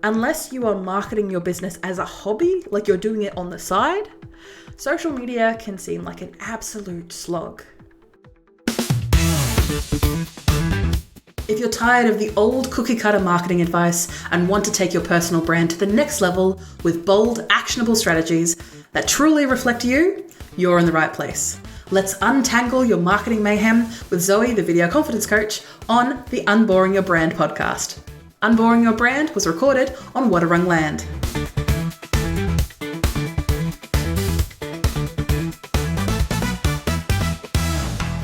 Unless you are marketing your business as a hobby, like you're doing it on the side, social media can seem like an absolute slog. If you're tired of the old cookie cutter marketing advice and want to take your personal brand to the next level with bold, actionable strategies that truly reflect you, you're in the right place. Let's untangle your marketing mayhem with Zoe, the video confidence coach, on the Unboring Your Brand podcast. Unboring Your Brand was recorded on Wadawurrung land.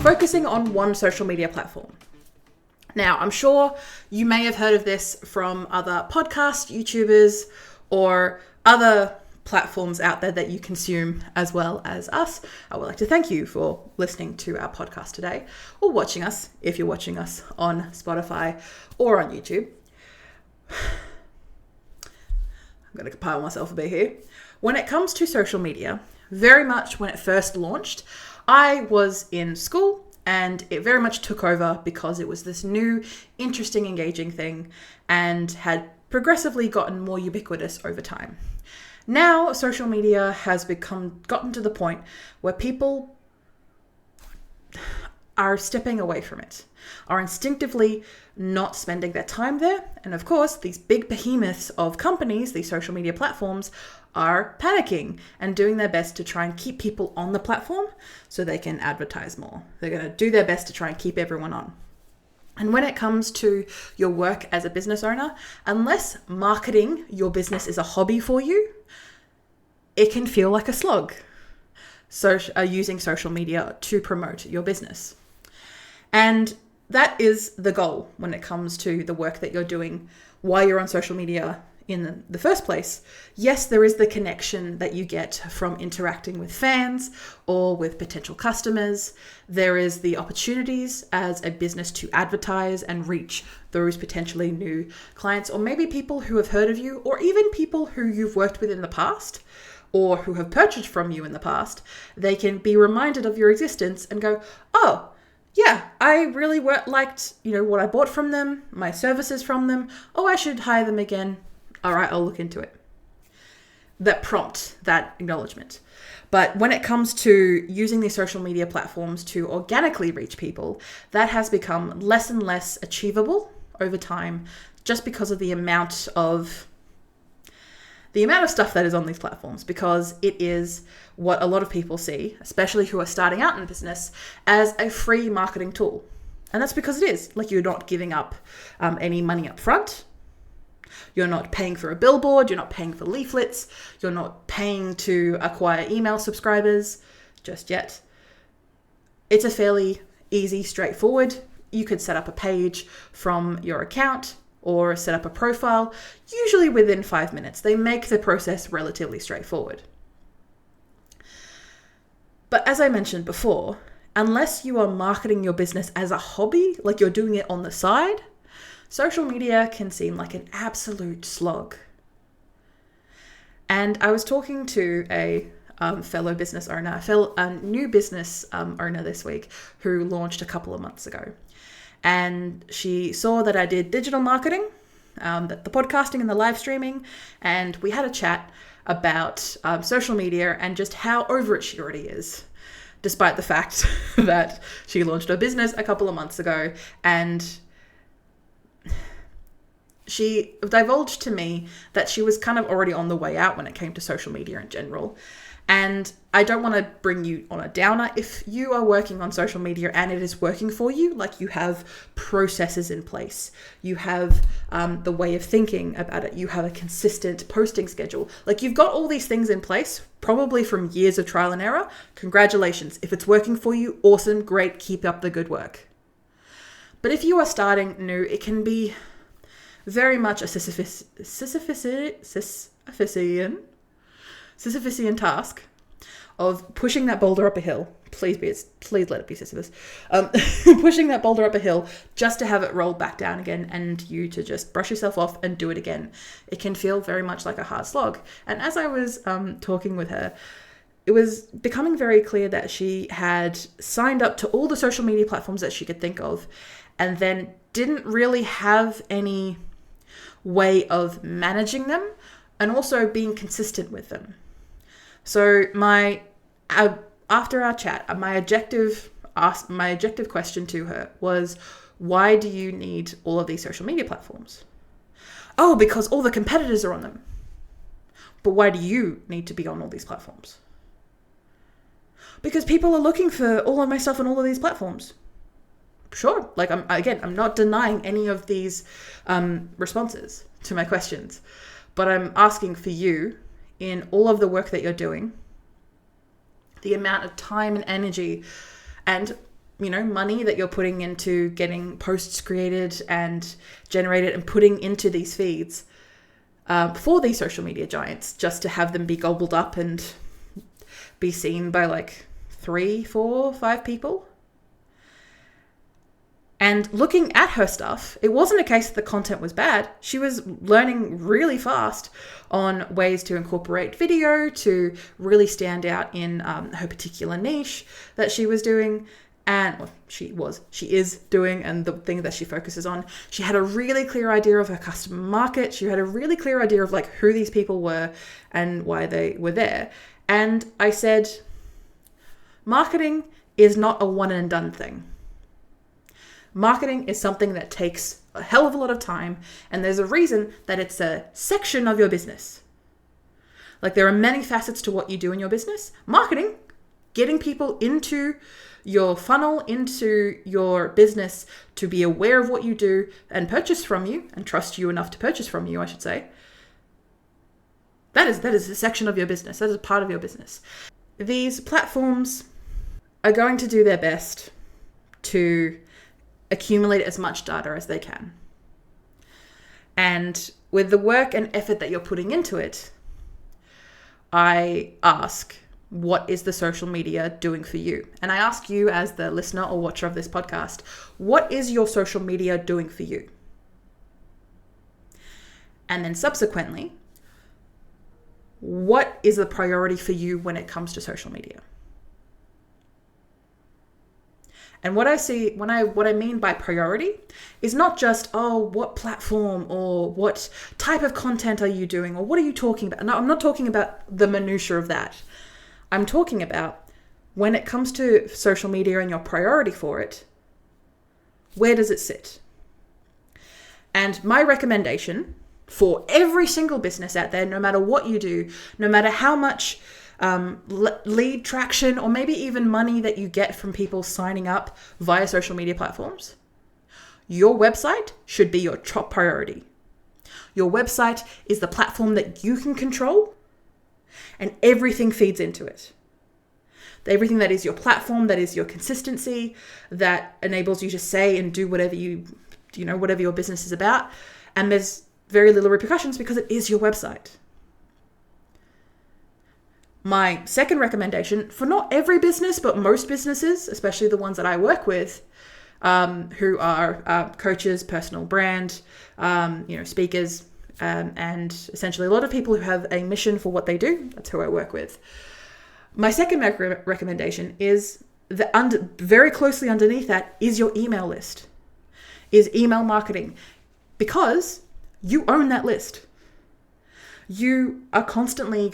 Focusing on one social media platform. Now, I'm sure you may have heard of this from other podcasts, YouTubers, or other platforms out there that you consume as well as us. I would like to thank you for listening to our podcast today, or watching us if you're watching us on Spotify or on YouTube. I'm going to compile myself a bit here. When it comes to social media, very much when it first launched, I was in school and it very much took over because it was this new, interesting, engaging thing and had progressively gotten more ubiquitous over time. Now, social media has gotten to the point where people are stepping away from it, are instinctively not spending their time there. And of course, these big behemoths of companies, these social media platforms, are panicking and doing their best to try and keep people on the platform so they can advertise more. They're going to do their best to try and keep everyone on. And when it comes to your work as a business owner, unless marketing your business is a hobby for you, it can feel like a slog. So using social media to promote your business. And that is the goal when it comes to the work that you're doing while you're on social media in the first place. Yes, there is the connection that you get from interacting with fans or with potential customers. There is the opportunities as a business to advertise and reach those potentially new clients, or maybe people who have heard of you, or even people who you've worked with in the past or who have purchased from you in the past. They can be reminded of your existence and go, oh, yeah, I really liked, what I bought from them, my services from them. Oh, I should hire them again. All right, I'll look into it. That prompt, that acknowledgement. But when it comes to using these social media platforms to organically reach people, that has become less and less achievable over time, just because of the amount of stuff that is on these platforms, because it is what a lot of people see, especially who are starting out in business, as a free marketing tool. And that's because it is. Like, you're not giving up any money up front. You're not paying for a billboard. You're not paying for leaflets. You're not paying to acquire email subscribers just yet. It's a fairly easy, straightforward. You could set up a page from your account or set up a profile, usually within 5 minutes. They make the process relatively straightforward. But as I mentioned before, unless you are marketing your business as a hobby, like you're doing it on the side, social media can seem like an absolute slog. And I was talking to a fellow business owner, a new business owner this week, who launched a couple of months ago. And she saw that I did digital marketing, the podcasting and the live streaming, and we had a chat about social media and just how over it she already is, despite the fact that she launched her business a couple of months ago. And she divulged to me that she was kind of already on the way out when it came to social media in general. And I don't want to bring you on a downer. If you are working on social media and it is working for you, like you have processes in place, you have the way of thinking about it, you have a consistent posting schedule, like you've got all these things in place, probably from years of trial and error, congratulations. If it's working for you, awesome, great, keep up the good work. But if you are starting new, it can be very much a Sisyphean task of pushing that boulder up a hill. Please let it be Sisyphus. Pushing that boulder up a hill just to have it roll back down again and you to just brush yourself off and do it again. It can feel very much like a hard slog. And as I was talking with her, it was becoming very clear that she had signed up to all the social media platforms that she could think of and then didn't really have any way of managing them and also being consistent with them. So after our chat, my objective question to her was, why do you need all of these social media platforms? Oh, because all the competitors are on them. But why do you need to be on all these platforms? Because people are looking for all of my stuff on all of these platforms. Sure, like I'm not denying any of these responses to my questions, but I'm asking for you, in all of the work that you're doing, the amount of time and energy and money that you're putting into getting posts created and generated and putting into these feeds for these social media giants, just to have them be gobbled up and be seen by like 3, 4, 5 people. And looking at her stuff, it wasn't a case that the content was bad. She was learning really fast on ways to incorporate video to really stand out in her particular niche that she was doing. And she is doing, and the thing that she focuses on. She had a really clear idea of her customer market. She had a really clear idea of like who these people were and why they were there. And I said, marketing is not a one and done thing. Marketing is something that takes a hell of a lot of time, and there's a reason that it's a section of your business. Like, there are many facets to what you do in your business. Marketing, getting people into your funnel, into your business to be aware of what you do and purchase from you and trust you enough to purchase from you, I should say. That is a section of your business. That is a part of your business. These platforms are going to do their best to accumulate as much data as they can. And with the work and effort that you're putting into it, I ask, what is the social media doing for you? And I ask you, as the listener or watcher of this podcast, what is your social media doing for you? And then subsequently, what is the priority for you when it comes to social media? And what I mean by priority is not just, what platform or what type of content are you doing or what are you talking about? No, I'm not talking about the minutiae of that. I'm talking about when it comes to social media and your priority for it, where does it sit? And my recommendation for every single business out there, no matter what you do, no matter how much lead traction or maybe even money that you get from people signing up via social media platforms, your website should be your top priority. Your website is the platform that you can control, and everything feeds into it. Everything that is your platform, that is your consistency, that enables you to say and do whatever whatever your business is about. And there's very little repercussions because it is your website. My second recommendation, for not every business, but most businesses, especially the ones that I work with, who are coaches, personal brand, speakers, and essentially a lot of people who have a mission for what they do. That's who I work with. My second recommendation is very closely underneath that is your email list, is email marketing, because you own that list. You are constantly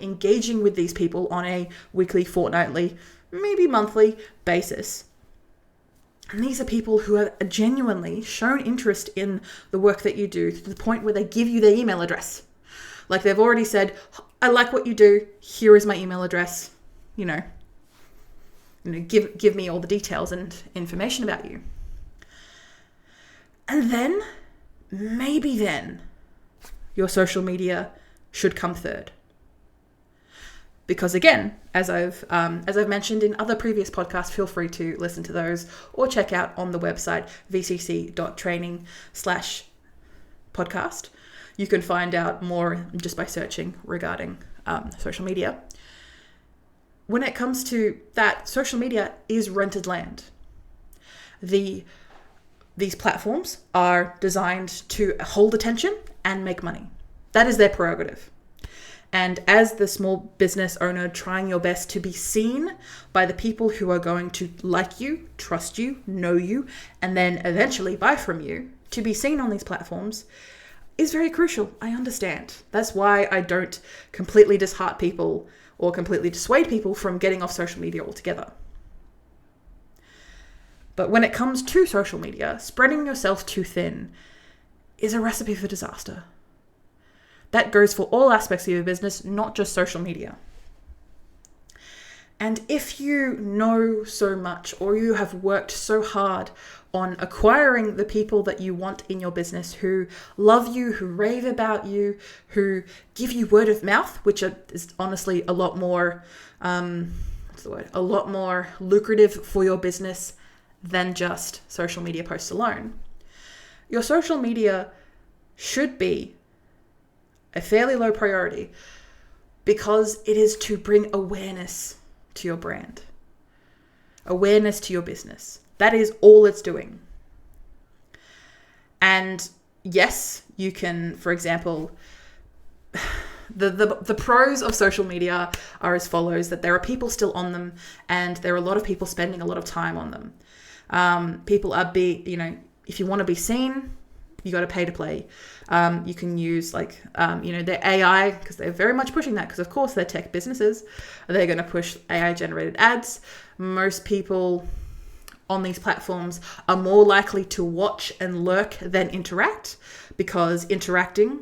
engaging with these people on a weekly, fortnightly, maybe monthly basis. And these are people who have genuinely shown interest in the work that you do to the point where they give you their email address. Like, they've already said, I like what you do. Here is my email address. Give me all the details and information about you. And then, maybe then, your social media should come third. Because again, as I've mentioned in other previous podcasts, feel free to listen to those or check out on the website vcc.training/podcast. You can find out more just by searching regarding social media. When it comes to that, social media is rented land. These platforms are designed to hold attention and make money. That is their prerogative. And as the small business owner, trying your best to be seen by the people who are going to like you, trust you, know you, and then eventually buy from you, to be seen on these platforms is very crucial. I understand. That's why I don't completely disheart people or completely dissuade people from getting off social media altogether. But when it comes to social media, spreading yourself too thin is a recipe for disaster. That goes for all aspects of your business, not just social media. And if you know so much, or you have worked so hard on acquiring the people that you want in your business, who love you, who rave about you, who give you word of mouth, which is honestly a lot more, a lot more lucrative for your business than just social media posts alone. Your social media should be a fairly low priority because it is to bring awareness to your brand, awareness to your business. That is all it's doing. And yes, you can, for example, the pros of social media are as follows: that there are people still on them, and there are a lot of people spending a lot of time on them. People are if you want to be seen, you got to pay to play. You can use their AI, because they're very much pushing that, because of course they're tech businesses. They're going to push AI generated ads. Most people on these platforms are more likely to watch and lurk than interact, because interacting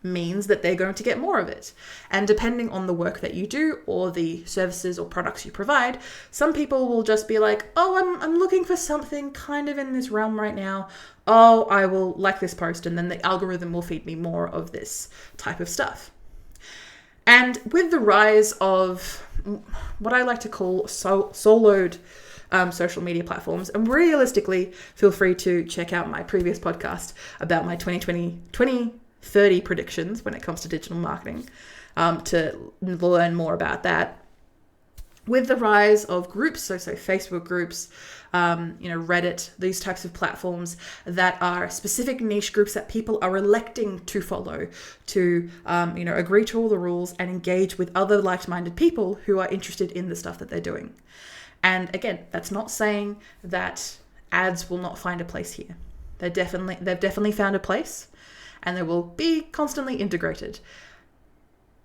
means that they're going to get more of it. And depending on the work that you do or the services or products you provide, some people will just be like, oh, I'm looking for something kind of in this realm right now. Oh, I will like this post, and then the algorithm will feed me more of this type of stuff. And with the rise of what I like to call soloed social media platforms, and realistically, feel free to check out my previous podcast about my 2030 predictions when it comes to digital marketing, to learn more about that. With the rise of groups, so Facebook groups, Reddit, these types of platforms that are specific niche groups that people are electing to follow, to agree to all the rules and engage with other like-minded people who are interested in the stuff that they're doing. And again, that's not saying that ads will not find a place here. They've definitely found a place, and they will be constantly integrated.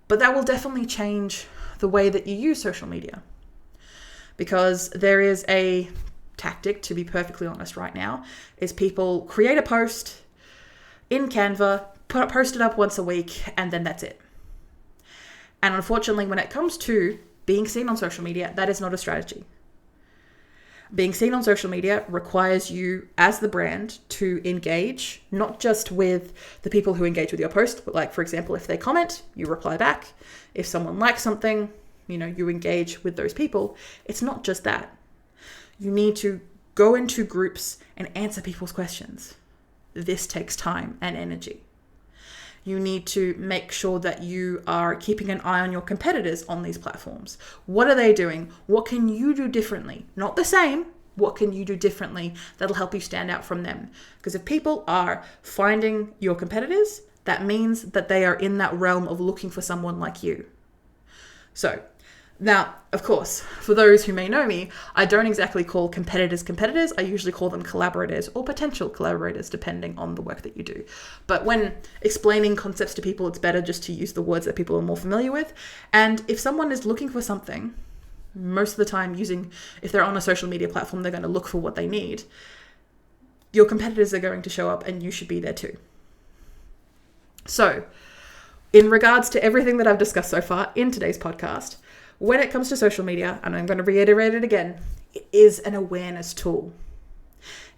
But that will definitely change the way that you use social media, because there is a tactic, to be perfectly honest right now, is people create a post in Canva, post it up once a week, and then that's it. And unfortunately, when it comes to being seen on social media, that is not a strategy. Being seen on social media requires you as the brand to engage, not just with the people who engage with your post, but like, for example, if they comment, you reply back. If someone likes something, you engage with those people. It's not just that. You need to go into groups and answer people's questions. This takes time and energy. You need to make sure that you are keeping an eye on your competitors on these platforms. What are they doing? What can you do differently? Not the same. What can you do differently that'll help you stand out from them? Because if people are finding your competitors, that means that they are in that realm of looking for someone like you. So, now, of course, for those who may know me, I don't exactly call competitors. I usually call them collaborators or potential collaborators, depending on the work that you do. But when explaining concepts to people, it's better just to use the words that people are more familiar with. And if someone is looking for something, most of the time if they're on a social media platform, they're going to look for what they need. Your competitors are going to show up, and you should be there too. So, in regards to everything that I've discussed so far in today's podcast, when it comes to social media, and I'm going to reiterate it again, it is an awareness tool.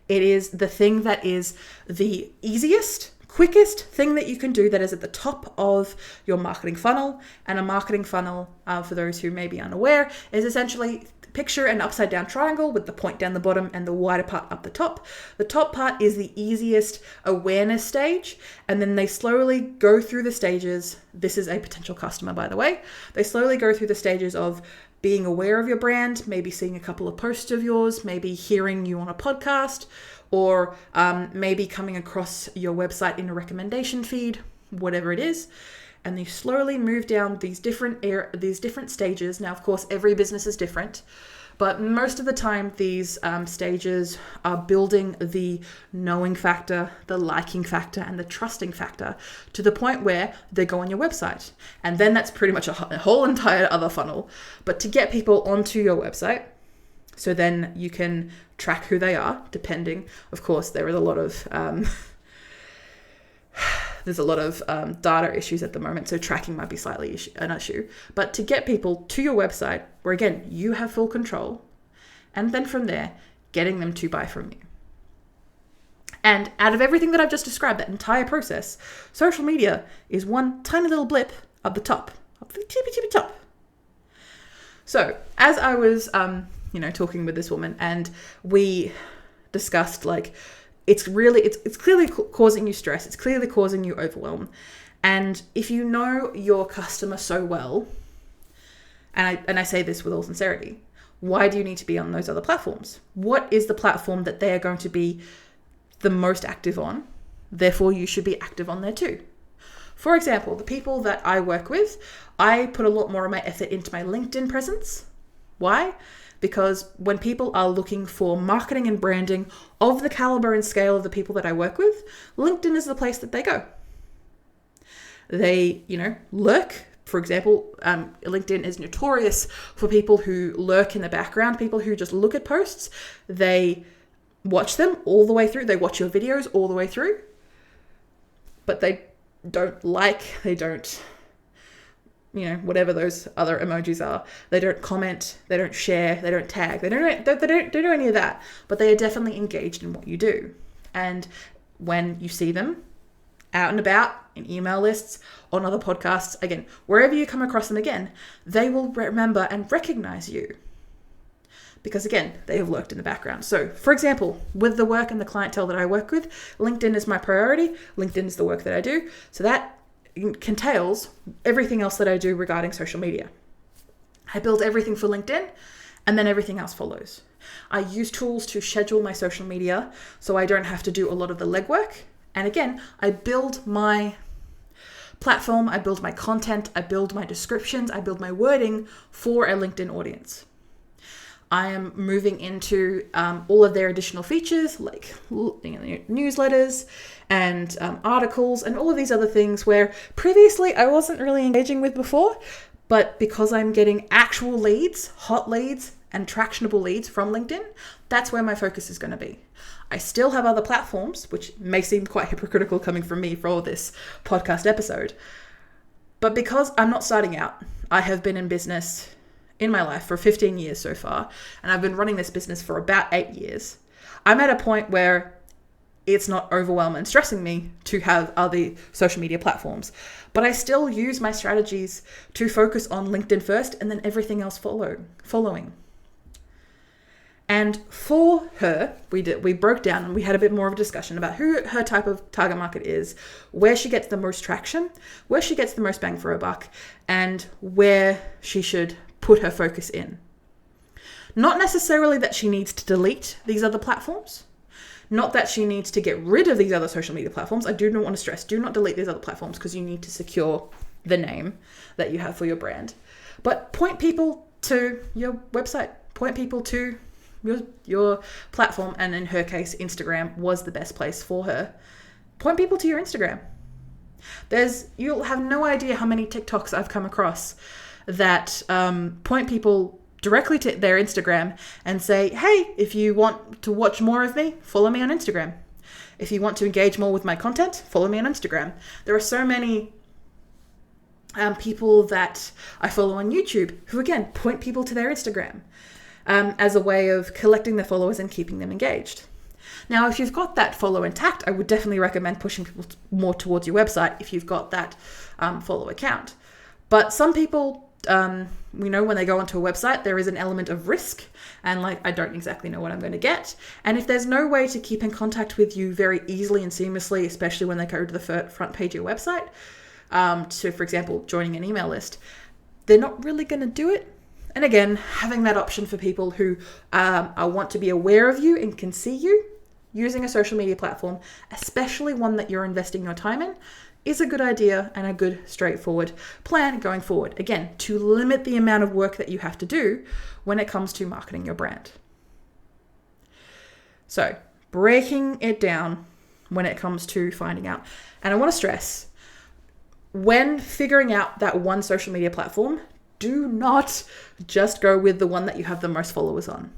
It is the thing that is the easiest, quickest thing that you can do, that is at the top of your marketing funnel. And a marketing funnel, for those who may be unaware, is essentially picture an upside down triangle with the point down the bottom and the wider part up the top. The top part is the easiest awareness stage, and then they slowly go through the stages. This is a potential customer, by the way. They slowly go through the stages of being aware of your brand, maybe seeing a couple of posts of yours, maybe hearing you on a podcast, or maybe coming across your website in a recommendation feed, whatever it is. And they slowly move down these different stages. Now, of course, every business is different, But most of the time, these stages are building the knowing factor, the liking factor, and the trusting factor to the point where they go on your website. And then that's pretty much a whole entire other funnel. But to get people onto your website, so then you can track who they are, depending, of course, there is a lot of... there's a lot of data issues at the moment, so tracking might be slightly an issue. But to get people to your website, where again, you have full control, and then from there, getting them to buy from you. And out of everything that I've just described, that entire process, social media is one tiny little blip at the top, up the tippy top. So as I was, talking with this woman, and we discussed it's clearly causing you stress. It's clearly causing you overwhelm. And if you know your customer so well, and I say this with all sincerity, why do you need to be on those other platforms? What is the platform that they are going to be the most active on? Therefore, you should be active on there too. For example, the people that I work with, I put a lot more of my effort into my LinkedIn presence. Why? Because when people are looking for marketing and branding of the caliber and scale of the people that I work with, LinkedIn is the place that they go. They, lurk. For example, LinkedIn is notorious for people who lurk in the background, people who just look at posts. They watch them all the way through. They watch your videos all the way through, but they don't they don't, whatever those other emojis are. They don't comment, they don't share, they don't tag, they don't do any of that, but they are definitely engaged in what you do. And when you see them out and about in email lists, on other podcasts, again, wherever you come across them again, they will remember and recognize you. Because again, they have lurked in the background. So for example, with the work and the clientele that I work with, LinkedIn is my priority. LinkedIn is the work that I do. So that entails everything else that I do regarding social media. I build everything for LinkedIn, and then everything else follows. I use tools to schedule my social media so I don't have to do a lot of the legwork. And again, I build my platform, I build my content, I build my descriptions, I build my wording for a LinkedIn audience. I am moving into all of their additional features like newsletters and articles and all of these other things where previously I wasn't really engaging with before, but because I'm getting actual leads, hot leads and tractionable leads from LinkedIn, that's where my focus is going to be. I still have other platforms, which may seem quite hypocritical coming from me for this podcast episode, but because I'm not starting out, I have been in business in my life for 15 years so far, and I've been running this business for about 8 years. I'm at a point where it's not overwhelming and stressing me to have other social media platforms, but I still use my strategies to focus on LinkedIn first and then everything else following. And for her, we broke down and we had a bit more of a discussion about who her type of target market is, where she gets the most traction, where she gets the most bang for her buck, and where she should put her focus in. Not necessarily that she needs to delete these other platforms, not that she needs to get rid of these other social media platforms. I do not want to stress, do not delete these other platforms because you need to secure the name that you have for your brand. But point people to your website, point people to your platform, and in her case, Instagram was the best place for her. Point people to your Instagram. You'll have no idea how many TikToks I've come across that point people directly to their Instagram and say, hey, if you want to watch more of me, follow me on Instagram. If you want to engage more with my content, follow me on Instagram. There are so many people that I follow on YouTube who, again, point people to their Instagram as a way of collecting their followers and keeping them engaged. Now, if you've got that follow intact, I would definitely recommend pushing people more towards your website if you've got that follow account. But some people, we know when they go onto a website, there is an element of risk and I don't exactly know what I'm going to get. And if there's no way to keep in contact with you very easily and seamlessly, especially when they go to the front page of your website, so for example, joining an email list, they're not really going to do it. And again, having that option for people who want to be aware of you and can see you using a social media platform, especially one that you're investing your time in, is a good idea and a good straightforward plan going forward. Again, to limit the amount of work that you have to do when it comes to marketing your brand. So breaking it down when it comes to finding out. And I want to stress, when figuring out that one social media platform, do not just go with the one that you have the most followers on.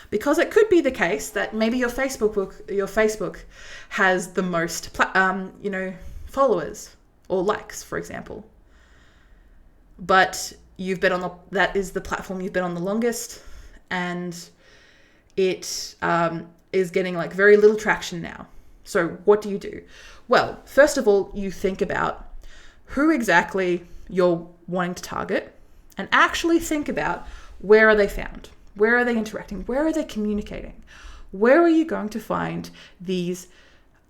Because it could be the case that maybe your Facebook has the most, followers or likes, for example. But that is the platform you've been on the longest, and it is getting like very little traction now. So what do you do? Well, first of all, you think about who exactly you're wanting to target, and actually think about, where are they found? Where are they interacting? Where are they communicating? Where are you going to find these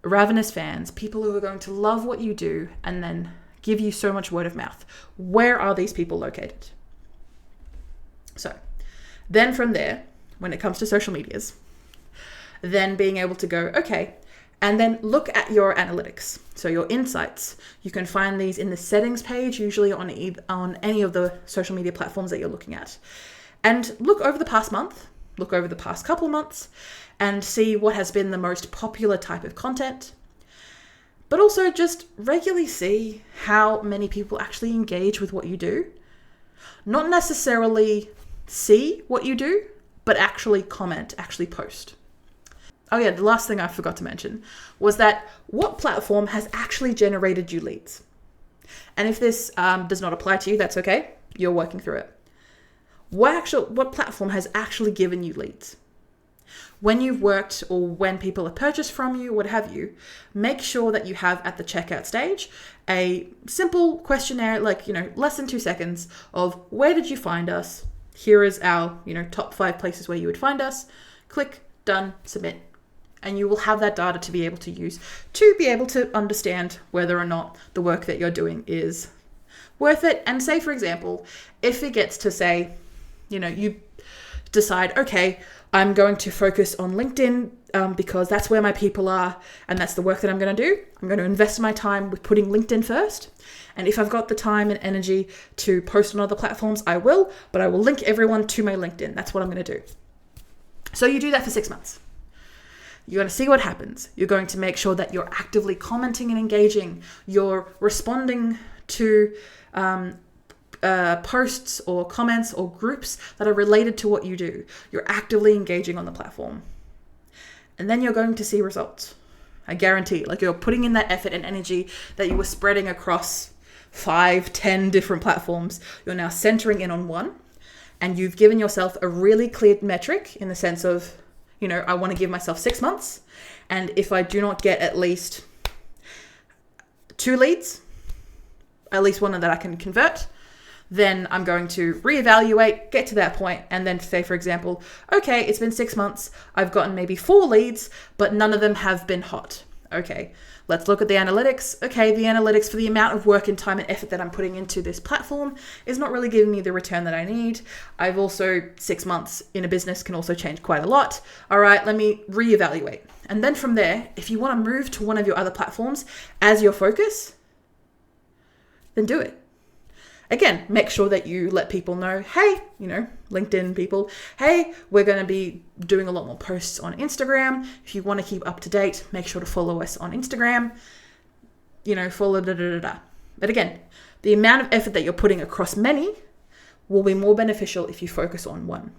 ravenous fans, people who are going to love what you do and then give you so much word of mouth? Where are these people located? So then from there, when it comes to social medias, then being able to go, okay, and then look at your analytics. So your insights, you can find these in the settings page, usually on any of the social media platforms that you're looking at. And look over the past month, look over the past couple of months, and see what has been the most popular type of content. But also just regularly see how many people actually engage with what you do. Not necessarily see what you do, but actually comment, actually post. Oh yeah, the last thing I forgot to mention was that what platform has actually generated you leads? And if this does not apply to you, that's okay. You're working through it. What platform has actually given you leads? When you've worked or when people have purchased from you, what have you, make sure that you have at the checkout stage a simple questionnaire, less than 2 seconds, of where did you find us? Here is our, top 5 places where you would find us. Click, done, submit. And you will have that data to be able to use to be able to understand whether or not the work that you're doing is worth it. And say, for example, if it gets to say, you decide, okay, I'm going to focus on LinkedIn because that's where my people are and that's the work that I'm going to do. I'm going to invest my time with putting LinkedIn first. And if I've got the time and energy to post on other platforms, I will, but I will link everyone to my LinkedIn. That's what I'm going to do. So you do that for 6 months. You're going to see what happens. You're going to make sure that you're actively commenting and engaging. You're responding to posts or comments or groups that are related to what you do. You're actively engaging on the platform. And then you're going to see results. I guarantee, you're putting in that effort and energy that you were spreading across 5, 10 different platforms. You're now centering in on one, and you've given yourself a really clear metric in the sense of, I want to give myself 6 months. And if I do not get at least 2 leads, at least one that I can convert, then I'm going to reevaluate, get to that point, and then say, for example, okay, it's been 6 months. I've gotten maybe 4 leads, but none of them have been hot. Okay, let's look at the analytics. Okay, the analytics for the amount of work and time and effort that I'm putting into this platform is not really giving me the return that I need. I've also, 6 months in a business can also change quite a lot. All right, let me reevaluate. And then from there, if you want to move to one of your other platforms as your focus, then do it. Again, make sure that you let people know, hey, LinkedIn people, hey, we're going to be doing a lot more posts on Instagram. If you want to keep up to date, make sure to follow us on Instagram, follow da. But again, the amount of effort that you're putting across many will be more beneficial if you focus on one.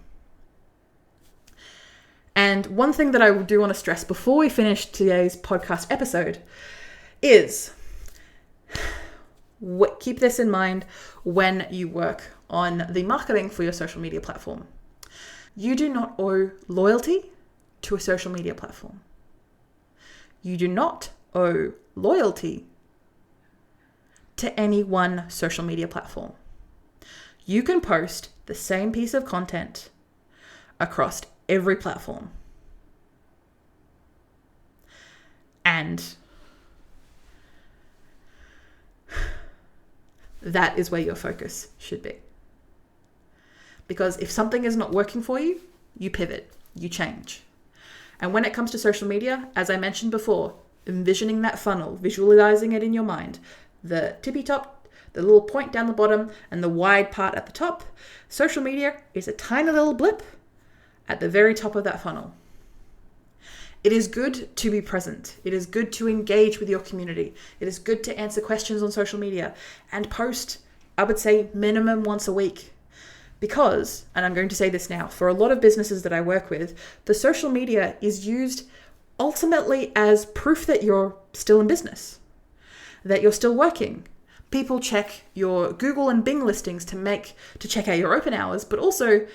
And one thing that I do want to stress before we finish today's podcast episode is, keep this in mind when you work on the marketing for your social media platform. You do not owe loyalty to a social media platform. You do not owe loyalty to any one social media platform. You can post the same piece of content across every platform. And that is where your focus should be. Because if something is not working for you, you pivot, you change. And when it comes to social media, as I mentioned before, envisioning that funnel, visualizing it in your mind, the tippy top, the little point down the bottom, and the wide part at the top. Social media is a tiny little blip at the very top of that funnel. It is good to be present. It is good to engage with your community. It is good to answer questions on social media and post, I would say, minimum once a week. Because, and I'm going to say this now, for a lot of businesses that I work with, the social media is used ultimately as proof that you're still in business, that you're still working. People check your Google and Bing listings to check out your open hours, but also,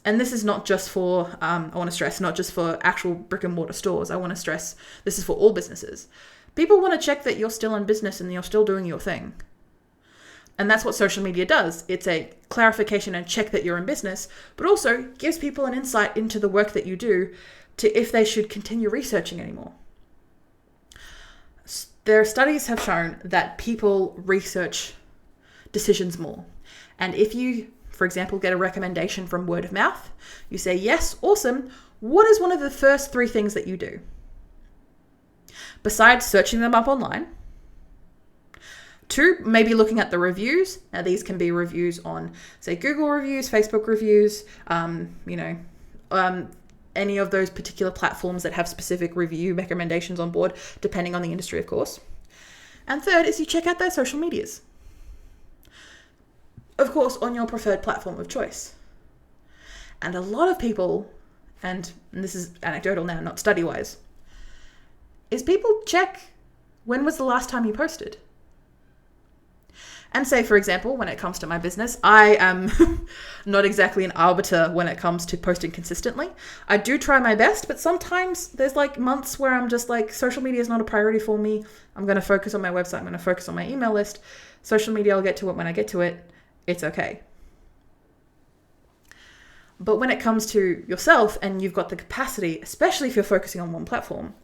and this is not just for, I want to stress, not just for actual brick and mortar stores. I want to stress this is for all businesses. People want to check that you're still in business and you're still doing your thing. And that's what social media does. It's a clarification and check that you're in business, but also gives people an insight into the work that you do to if they should continue researching anymore. Their studies have shown that people research decisions more. And if you, for example, get a recommendation from word of mouth, you say, yes, awesome. What is one of the first 3 things that you do? Besides searching them up online, 2, maybe looking at the reviews. Now, these can be reviews on, say, Google reviews, Facebook reviews, any of those particular platforms that have specific review recommendations on board, depending on the industry, of course. And 3rd is you check out their social medias. Of course, on your preferred platform of choice. And a lot of people, and this is anecdotal now, not study-wise, is people check when was the last time you posted. And say, for example, when it comes to my business, I am not exactly an arbiter when it comes to posting consistently. I do try my best, but sometimes there's like months where I'm just like, social media is not a priority for me. I'm going to focus on my website. I'm going to focus on my email list. Social media, I'll get to it when I get to it. It's okay. But when it comes to yourself and you've got the capacity, especially if you're focusing on one platform,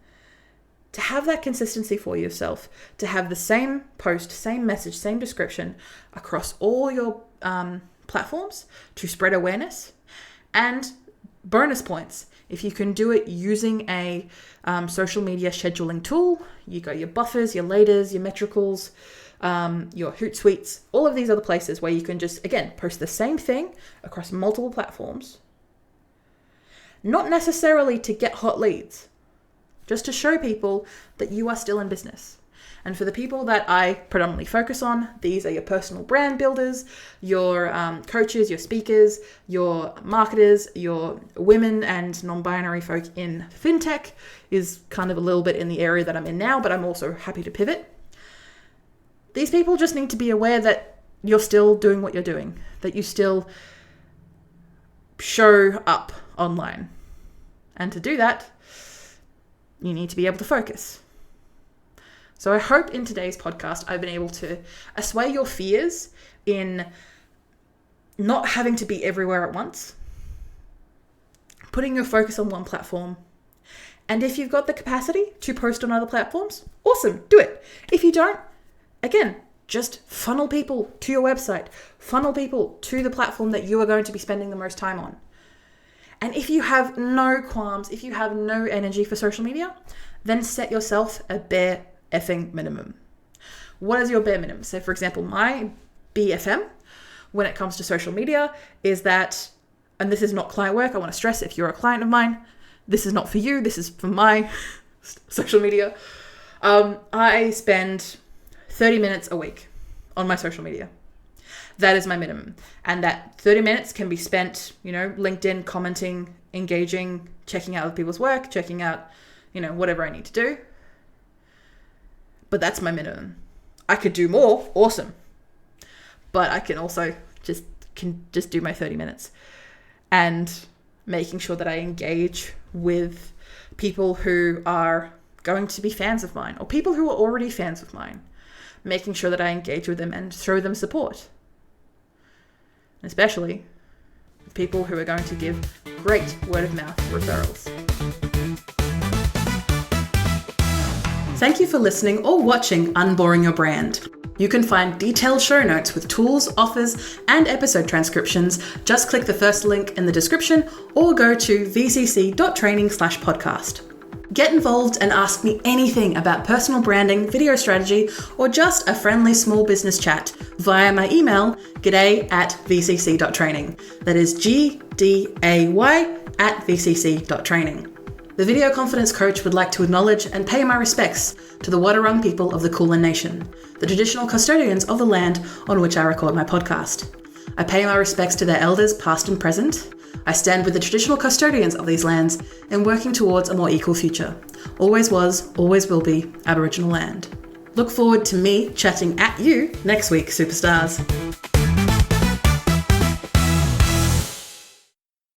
to have that consistency for yourself, to have the same post, same message, same description across all your platforms to spread awareness. And bonus points, if you can do it using a social media scheduling tool, you got your buffers, your laters, your metricals, your Hootsuites, all of these other places where you can just, again, post the same thing across multiple platforms. Not necessarily to get hot leads, just to show people that you are still in business. And for the people that I predominantly focus on, these are your personal brand builders, your coaches, your speakers, your marketers, your women and non-binary folk in fintech is kind of a little bit in the area that I'm in now, but I'm also happy to pivot. These people just need to be aware that you're still doing what you're doing, that you still show up online. And to do that, you need to be able to focus. So I hope in today's podcast, I've been able to assuage your fears in not having to be everywhere at once, putting your focus on one platform. And if you've got the capacity to post on other platforms, awesome, do it. If you don't, again, just funnel people to your website, funnel people to the platform that you are going to be spending the most time on. And if you have no qualms, if you have no energy for social media, then set yourself a bare effing minimum. What is your bare minimum? So for example, my BFM when it comes to social media is that, and this is not client work, I want to stress if you're a client of mine, this is not for you, this is for my social media. I spend 30 minutes a week on my social media. That is my minimum. And that 30 minutes can be spent, LinkedIn, commenting, engaging, checking out other people's work, checking out, whatever I need to do. But that's my minimum. I could do more, awesome. But I can also just do my 30 minutes. And making sure that I engage with people who are going to be fans of mine or people who are already fans of mine. Making sure that I engage with them and show them support. Especially people who are going to give great word of mouth referrals. Thank you for listening or watching Unboring Your Brand. You can find detailed show notes with tools, offers, and episode transcriptions. Just click the first link in the description or go to vcc.training/podcast. Get involved and ask me anything about personal branding, video strategy, or just a friendly small business chat via my email, g'day@vcc.training. That is gday@vcc.training. The Video Confidence Coach would like to acknowledge and pay my respects to the Wadawurrung people of the Kulin Nation, the traditional custodians of the land on which I record my podcast. I pay my respects to their elders past and present. I stand with the traditional custodians of these lands in working towards a more equal future. Always was, always will be Aboriginal land. Look forward to me chatting at you next week, superstars.